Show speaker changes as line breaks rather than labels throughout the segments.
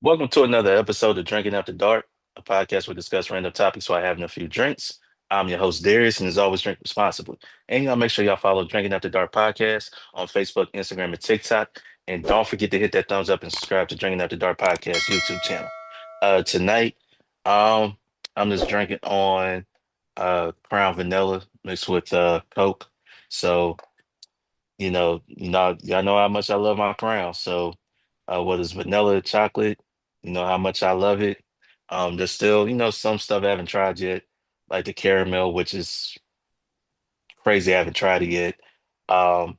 Welcome to another episode of Drinking After Dark, a podcast where we discuss random topics while having a few drinks. I'm your host, Darius, and as always, drink responsibly. And y'all make sure y'all follow Drinking After Dark podcast on Facebook, Instagram, and TikTok. And don't forget to hit that thumbs up and subscribe to Drinking After Dark podcast YouTube channel. Tonight, um, I'm just drinking on Crown Vanilla mixed with Coke. So y'all know how much I love my Crown. So whether it's vanilla, chocolate, you know how much I love it. There's still, some stuff I haven't tried yet, like the caramel, which is crazy. I haven't tried it yet. Um,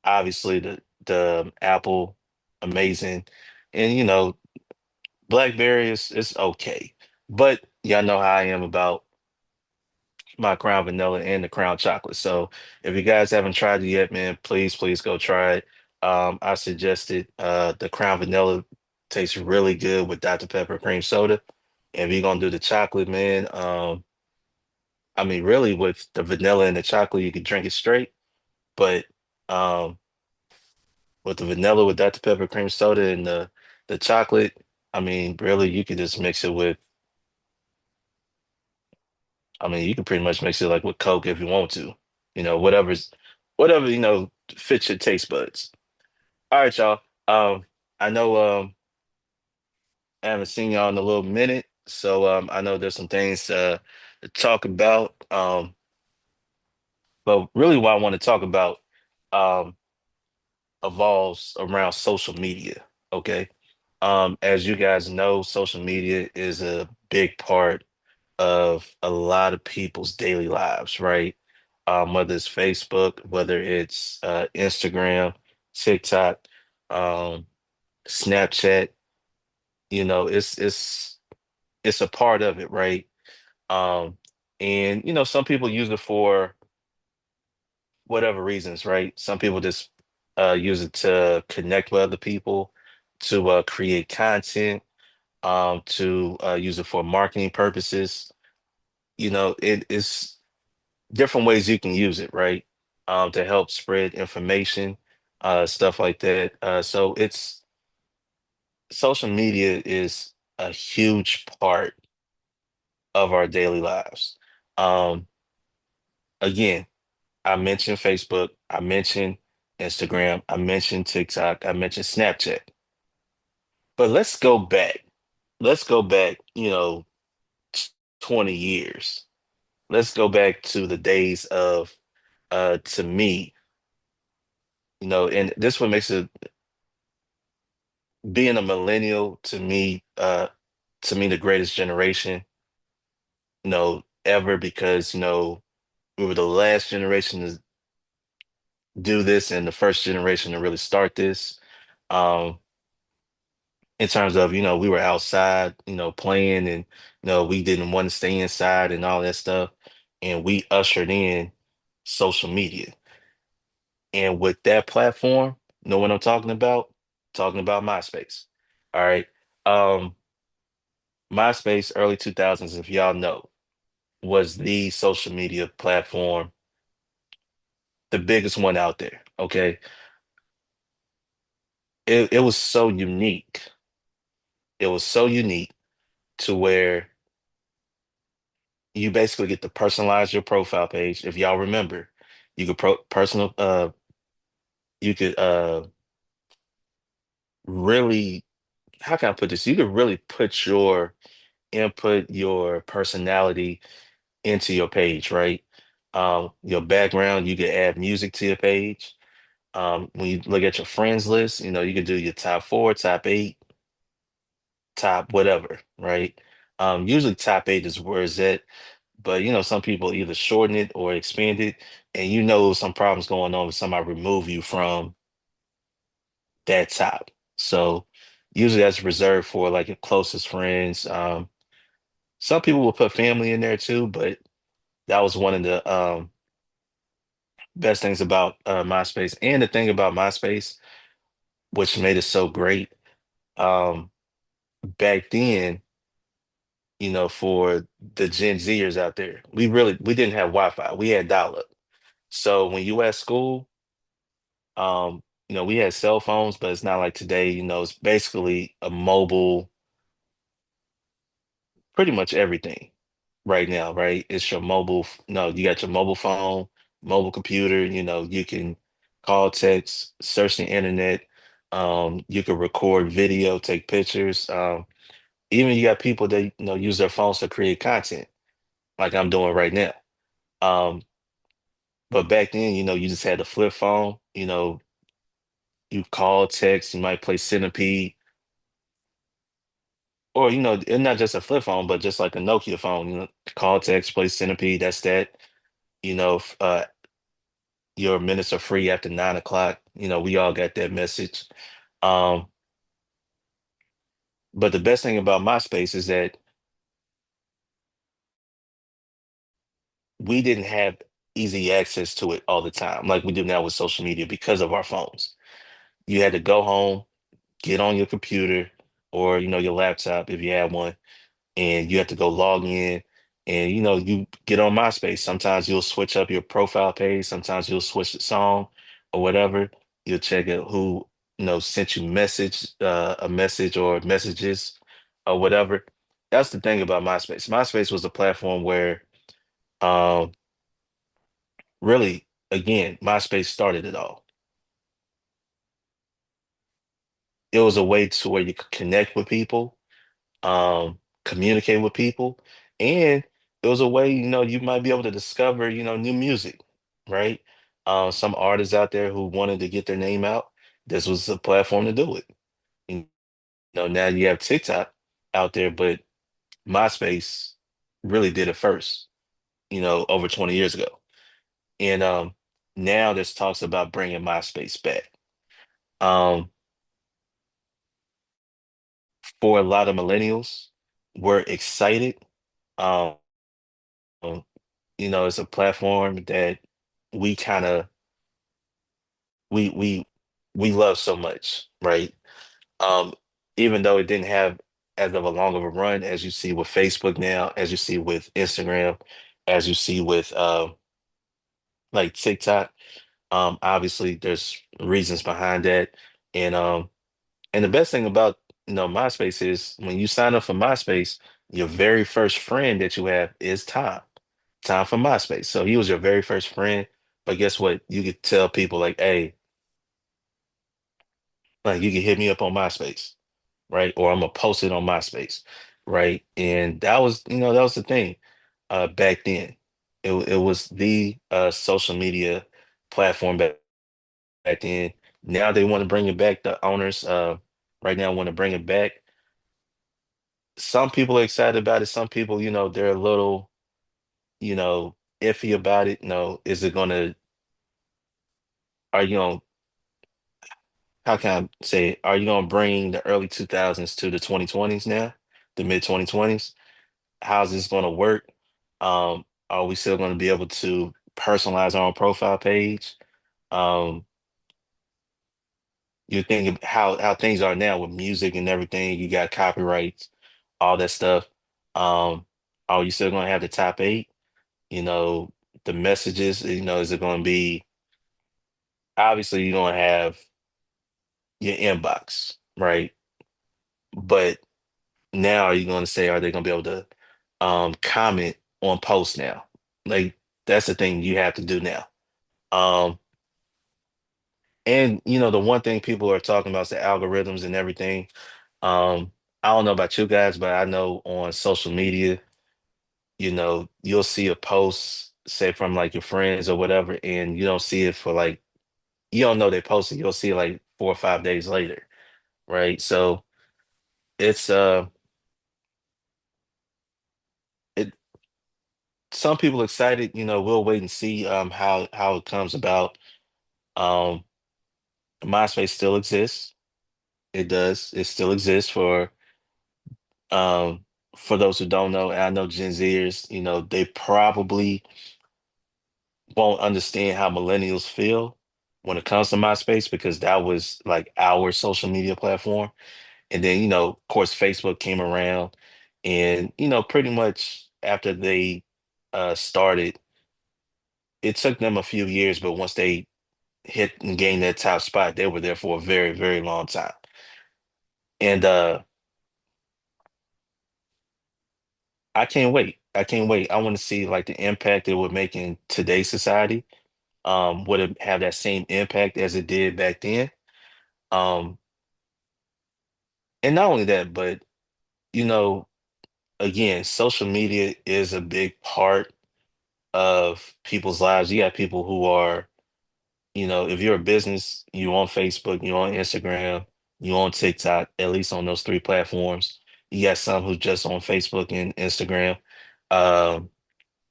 Obviously the apple, amazing, and blackberry is okay. But y'all know how I am about my Crown Vanilla and the Crown Chocolate. So if you guys haven't tried it yet, man, please go try it. I suggested the Crown Vanilla tastes really good with Dr. Pepper cream soda. And if you're gonna do the chocolate, man, I mean, really with the vanilla and the chocolate, you could drink it straight. But um, with the vanilla with Dr. Pepper cream soda and the chocolate, I mean, really, you could just mix it with. I mean, you can pretty much mix it like with Coke if you want to. Whatever, fits your taste buds. All right, y'all. I know I haven't seen y'all in a little minute, so I know there's some things to talk about. But really what I want to talk about um evolves around social media. Okay. As you guys know, social media is a big part of a lot of people's daily lives, right? Whether it's Facebook, whether it's Instagram, TikTok, um, Snapchat, it's a part of it, right? Um, and some people use it for whatever reasons, right? Some people just use it to connect with other people, to create content, to use it for marketing purposes. It's different ways you can use it, right? To help spread information, stuff like that. So it's social media is a huge part of our daily lives. Um, Again, I mentioned Facebook, I mentioned Instagram, I mentioned TikTok, I mentioned Snapchat. But let's go back. Let's go back, 20 years. Let's go back to the days of to me, and this what makes it being a millennial to me the greatest generation, ever because, we were the last generation to do this and the first generation to really start this. Um, in terms of, we were outside, playing and, we didn't want to stay inside and all that stuff. And we ushered in social media. And with that platform, know what I'm talking about? Talking about MySpace. All right. Um, MySpace, early 2000s, if y'all know, was the social media platform, the biggest one out there. Okay. It was so unique. It was so unique to where you basically get to personalize your profile page. If y'all remember, you could you could really, how can I put this? You could really put your input, your personality into your page, right? Your background, you could add music to your page. When you look at your friends list, you can do your top four, top eight, top whatever, right? Usually top eight is where it's at, but some people either shorten it or expand it, and some problems going on with somebody remove you from that top. So usually that's reserved for like your closest friends. Some people will put family in there too, but that was one of the best things about MySpace. And the thing about MySpace, which made it so great, um, back then, for the Gen Zers out there, we didn't have Wi-Fi. We had dial-up. So when you at school, we had cell phones, but it's not like today, it's basically a mobile, pretty much everything right now, right? It's your mobile, no, you got your mobile phone, mobile computer, you can call, text, search the internet, you can record video, take pictures. Even you got people that, use their phones to create content, like I'm doing right now. Um, but back then, you just had the flip phone, you call, text, you might play Centipede, or, and not just a flip phone, but just like a Nokia phone, call, text, play Centipede, that's that. Your minutes are free after 9 o'clock. We all got that message. Um, but the best thing about MySpace is that we didn't have easy access to it all the time, like we do now with social media because of our phones. You had to go home, get on your computer or, your laptop if you had one, and you have to go log in and you get on MySpace. Sometimes you'll switch up your profile page, sometimes you'll switch the song or whatever. You'll check out who sent you a message or messages or whatever. That's the thing about MySpace. MySpace was a platform where um really, again, MySpace started it all. It was a way to where you could connect with people, communicate with people, and it was a way, you might be able to discover, new music, right? Some artists out there who wanted to get their name out, this was a platform to do it. You now you have TikTok out there, but MySpace really did it first, over 20 years ago. And now there's talks about bringing MySpace back. Um, for a lot of millennials, we're excited. Um, it's a platform that we kind of we we we love so much, right? Um, Even though it didn't have as of a long of a run as you see with Facebook now, as you see with Instagram, as you see with like TikTok. Obviously there's reasons behind that. And and the best thing about MySpace is when you sign up for MySpace, your very first friend that you have is Tom. Tom from MySpace. So he was your very first friend. But guess what? You could tell people like, hey, like you can hit me up on MySpace, right? Or I'm gonna post it on MySpace, right? And that was the thing back then. It was the social media platform back then. Now they want to bring it back. The owners right now want to bring it back. Some people are excited about it. Some people, they're a little, iffy about it. Is it gonna, are you gonna, how can I say, it? Are you gonna bring the early 2000s to the 2020s now, the mid 2020s? How's this gonna work? Are we still gonna be able to personalize our own profile page? Um, you're thinking how things are now with music and everything. You got copyrights, all that stuff. Um, are you still gonna have the top eight? You know, the messages, is it gonna be obviously you're gonna have your inbox, right? But now are you gonna say are they gonna be able to comment on posts now? Like that's the thing you have to do now. Um, and the one thing people are talking about is the algorithms and everything. I don't know about you guys, but I know on social media, you'll see a post, say from like your friends or whatever, and you don't see it for like you don't know they posted. You'll see it like 4 or 5 days later, right? So it's it some people excited, we'll wait and see how it comes about. Um MySpace still exists. It does. It still exists um for those who don't know, and I know Gen Zers, they probably won't understand how millennials feel when it comes to MySpace because that was like our social media platform. And then, of course, Facebook came around and, pretty much after they started, it took them a few years, but once they hit and gain that top spot, they were there for a very, very long time. And I can't wait. I can't wait. I want to see like the impact it would make in today's society. Would it have that same impact as it did back then? Um, and not only that, but you know, again, social media is a big part of people's lives. You got people who are, if you're a business, you on Facebook, you on Instagram, you on TikTok, at least on those three platforms. You got some who just on Facebook and Instagram, um,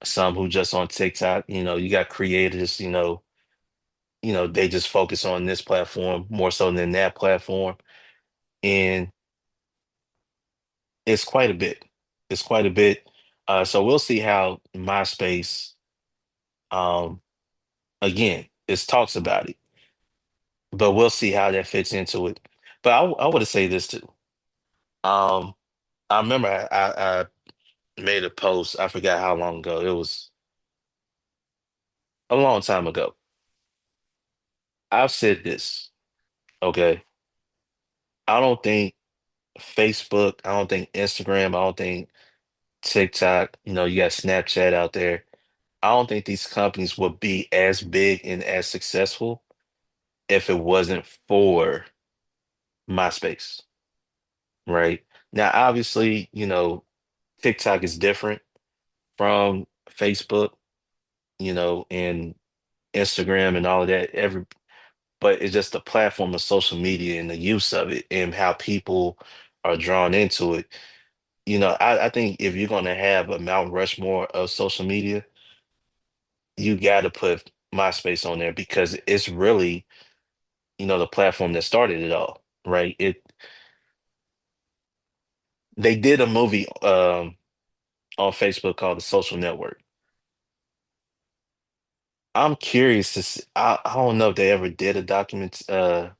some who just on TikTok. You got creators, they just focus on this platform more so than that platform. And it's quite a bit. It's quite a bit. So we'll see how MySpace, um, again, it's talks about it, but we'll see how that fits into it. But I want to say this too. Um, I remember I made a post. I forgot how long ago. It was a long time ago. I've said this, okay? I don't think Facebook, I don't think Instagram, I don't think TikTok, you got Snapchat out there. I don't think these companies would be as big and as successful if it wasn't for MySpace, right? Now, obviously, TikTok is different from Facebook, and Instagram and all of that. But it's just the platform of social media and the use of it and how people are drawn into it. I think if you're going to have a Mount Rushmore of social media, you got to put MySpace on there because it's really, the platform that started it all, right? They did a movie on Facebook called The Social Network. I'm curious to see, I don't know if they ever did a document. Let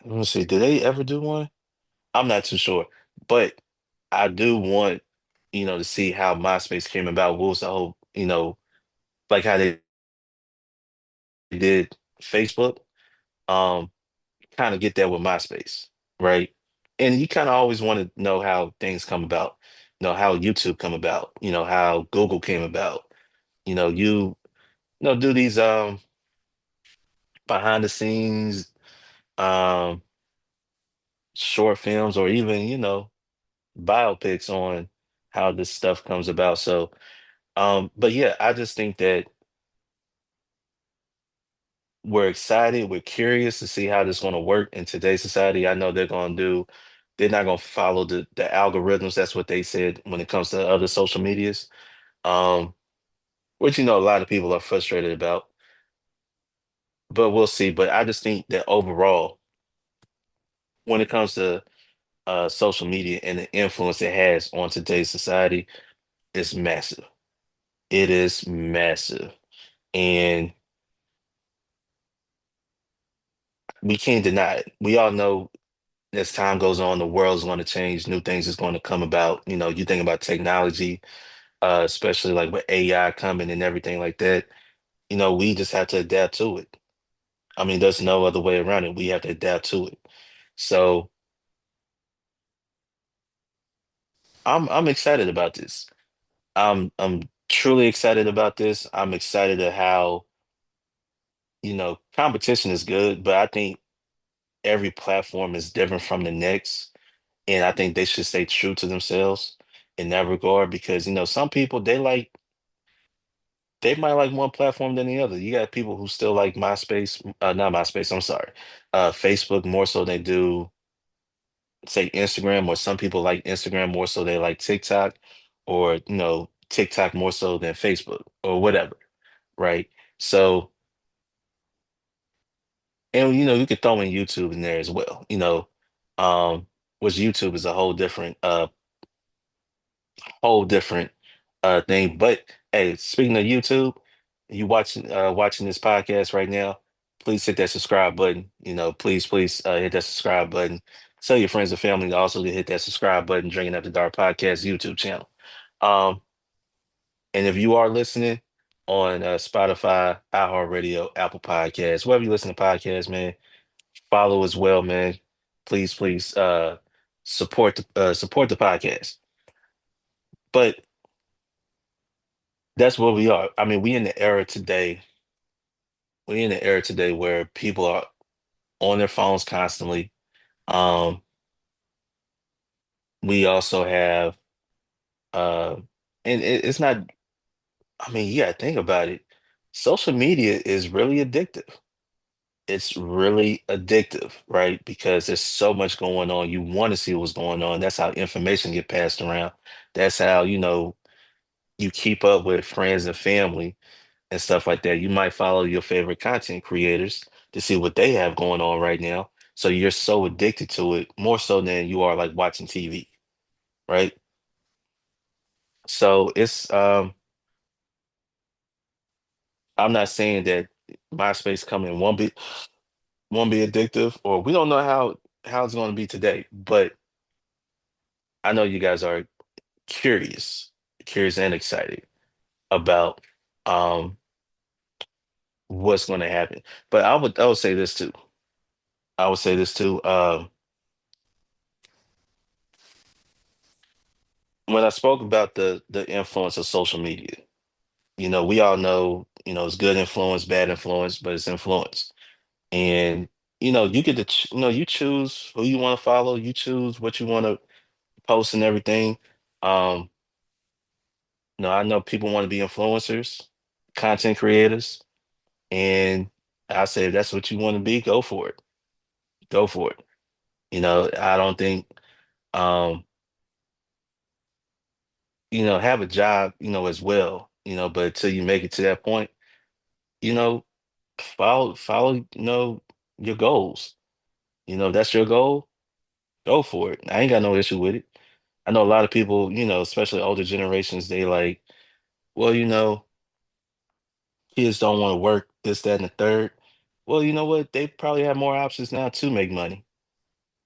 me see, did they ever do one? I'm not too sure, but I do want, to see how MySpace came about. What was the whole, like how they did Facebook. Um, Kind of get that with MySpace, right? And you kind of always want to know how things come about, how YouTube come about, how Google came about. Do these behind the scenes um short films or even, biopics on how this stuff comes about. So but yeah, I just think that we're excited, we're curious to see how this is going to work in today's society. I know they're not going to follow the algorithms. That's what they said when it comes to other social medias. Um, which a lot of people are frustrated about, but we'll see. But I just think that overall, when it comes to social media and the influence it has on today's society, it's massive. It is massive. And we can't deny it. We all know as time goes on, the world's going to change, new things is going to come about. You think about technology, especially like with AI coming and everything like that. We just have to adapt to it. I mean, there's no other way around it. We have to adapt to it. So I'm excited about this. I'm truly excited about this. I'm excited at how, competition is good, but I think every platform is different from the next. And I think they should stay true to themselves in that regard because, some people they might like one platform than the other. You got people who still like MySpace, not MySpace, I'm sorry, Facebook more so they do, say, Instagram, or some people like Instagram more so they like TikTok, or, TikTok more so than Facebook or whatever, right? So, and, you could throw in YouTube in there as well, um, which YouTube is a whole different thing. But hey, speaking of YouTube, you watching this podcast right now, please hit that subscribe button. Please hit that subscribe button. Tell your friends and family to also to hit that subscribe button, Drinking After Dark Podcast YouTube channel. Um, and if you are listening, on Spotify, iHeartRadio, Apple Podcasts, wherever you listen to podcasts, man. Follow as well, man. Please, please support the podcast. But that's where we are. I mean, we in the era today. We in the era today where people are on their phones constantly. Um, we also have uh and it's not, I mean, you gotta think about it. Social media is really addictive. It's really addictive, right? Because there's so much going on. You want to see what's going on. That's how information get passed around. That's how, you keep up with friends and family and stuff like that. You might follow your favorite content creators to see what they have going on right now. So you're so addicted to it, more so than you are like watching TV, right? So I'm not saying that MySpace coming won't be addictive, or we don't know how it's going to be today, but I know you guys are curious, curious and excited about um what's going to happen. But I would say this too. I would say this too. When I spoke about the influence of social media, we all know, it's good influence, bad influence, but it's influence. And you get to you choose who you want to follow, you choose what you want to post and everything. Um, I know people want to be influencers, content creators, and I say if that's what you want to be, go for it. Go for it. I don't think um, have a job, as well, but until you make it to that point, you know, follow, your goals. If that's your goal, go for it. I ain't got no issue with it. I know a lot of people, especially older generations, they like, well, kids don't want to work, this, that, and the third. Well, you know what? They probably have more options now to make money.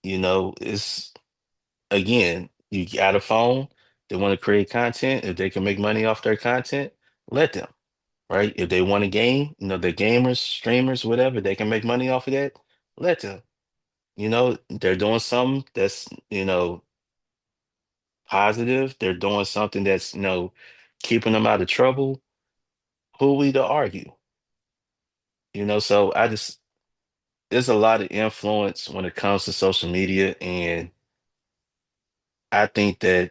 It's again, you got a phone, they want to create content. If they can make money off their content, let them, right? If they want to game, they're gamers, streamers, whatever, they can make money off of that, let them. They're doing something that's, positive. They're doing something that's, keeping them out of trouble. Who are we to argue? So there's a lot of influence when it comes to social media. And I think that,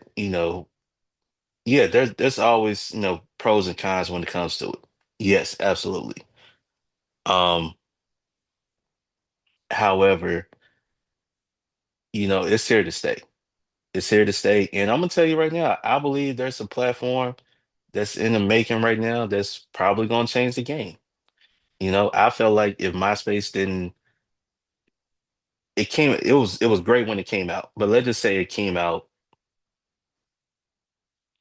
yeah, there's always, pros and cons when it comes to it. Yes, absolutely. Um, However, it's here to stay. It's here to stay. And I'm gonna tell you right now, I believe there's a platform that's in the making right now that's probably gonna change the game. I felt like if MySpace didn't, it was great when it came out, but let's just say it came out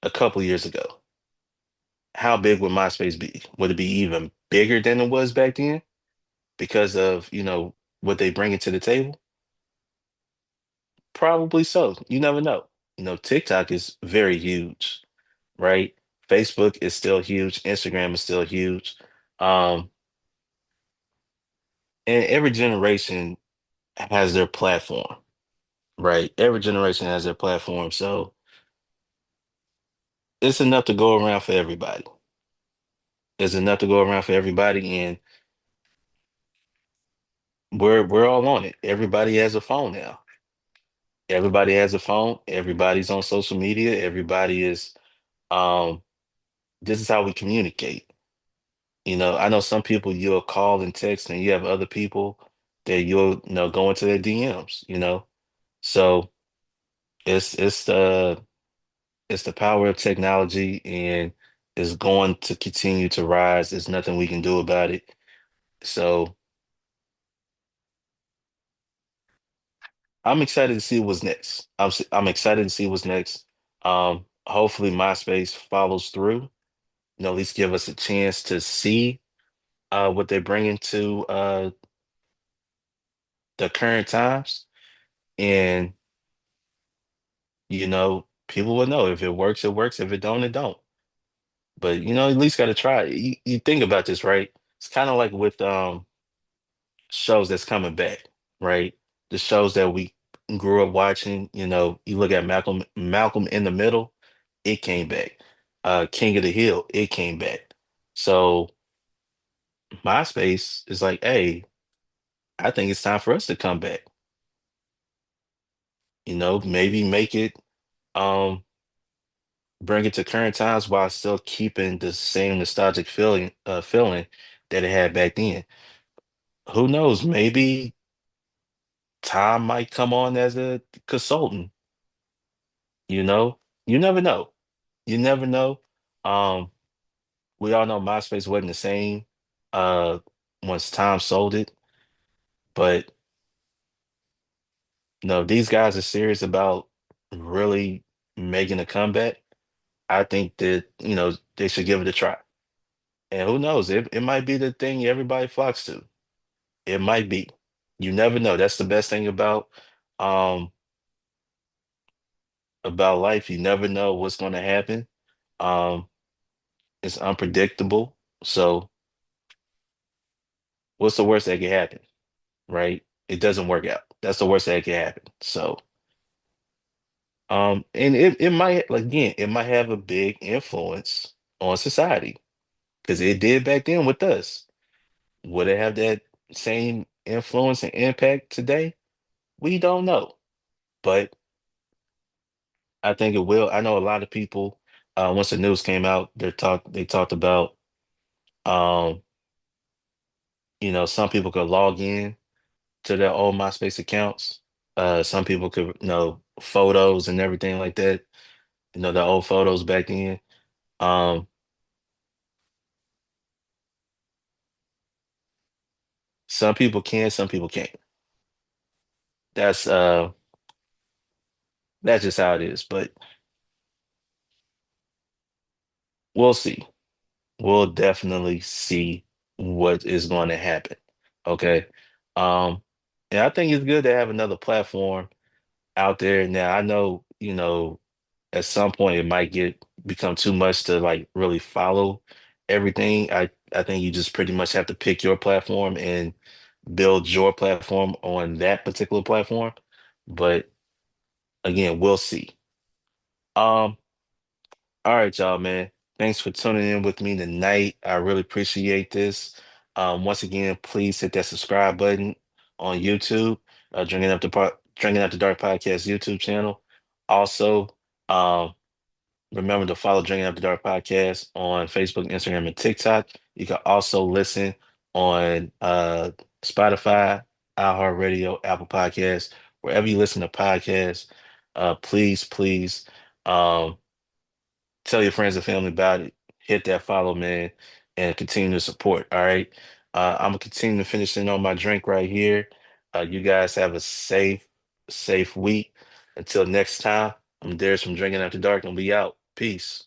a couple years ago. How big would MySpace be? Would it be even bigger than it was back then because of, what they bring it to the table? Probably so. You never know. TikTok is very huge, right? Facebook is still huge. Instagram is still huge. Um, and every generation has their platform, right? Every generation has their platform. So it's enough to go around for everybody. There's enough to go around for everybody, and we're all on it. Everybody has a phone now. Everybody has a phone. Everybody's on social media. Everybody is um this is how we communicate. I know some people you'll call and text, and you have other people that you'll, go into their DMs. So it's the power of technology, and it's going to continue to rise. There's nothing we can do about it. So I'm excited to see what's next. I'm excited to see what's next. Hopefully MySpace follows through. At least give us a chance to see what they're bringing to the current times, and people will know if it works, it works. If it don't, it don't. But at least got to try it. You think about this, right? It's kind of like with shows that's coming back, right? The shows that we grew up watching, you look at Malcolm in the Middle, it came back. King of the Hill, it came back. So MySpace is like, hey, I think it's time for us to come back. Maybe make it um bring it to current times while still keeping the same nostalgic feeling that it had back then. Who knows? Maybe Tom might come on as a consultant, you know? You never know. You never know. Um, we all know MySpace wasn't the same uh once Tom sold it, but no, these guys are serious about really making a comeback. I think that, they should give it a try. And who knows, it might be the thing everybody flocks to. It might be. You never know. That's the best thing um about life. You never know what's going to happen. Um, it's unpredictable. So what's the worst that could happen, right? It doesn't work out. That's the worst that could happen. So and it might, like, again, it might have a big influence on society because it did back then with us. Would it have that same influence and impact today? We don't know. But I think it will. I know a lot of people, once the news came out, they talked about um, some people could log in to their old MySpace accounts. Some people could, photos and everything like that, the old photos back then. Um, some people can, some people can't. That's uh that's just how it is. But we'll see. We'll definitely see what is going to happen. Okay. Um, and I think it's good to have another platform out there. Now, I know, at some point it might become too much to like really follow everything. I think you just pretty much have to pick your platform and build your platform on that particular platform. But again, we'll see. Um, all right, y'all, man. Thanks for tuning in with me tonight. I really appreciate this. Once again, please hit that subscribe button on YouTube, Drinking Up the Dark Podcast YouTube channel. Also, um, remember to follow Drinking Up the Dark Podcast on Facebook, Instagram, and TikTok. You can also listen on Spotify, iHeartRadio, Apple Podcasts, wherever you listen to podcasts. Please, please. Um, Tell your friends and family about it. Hit that follow, man, and continue to support. All right. I'm gonna continue to finishing on my drink right here. You guys have a safe week. Until next time, I'm Darius from Drinking After Dark, and we out. Peace.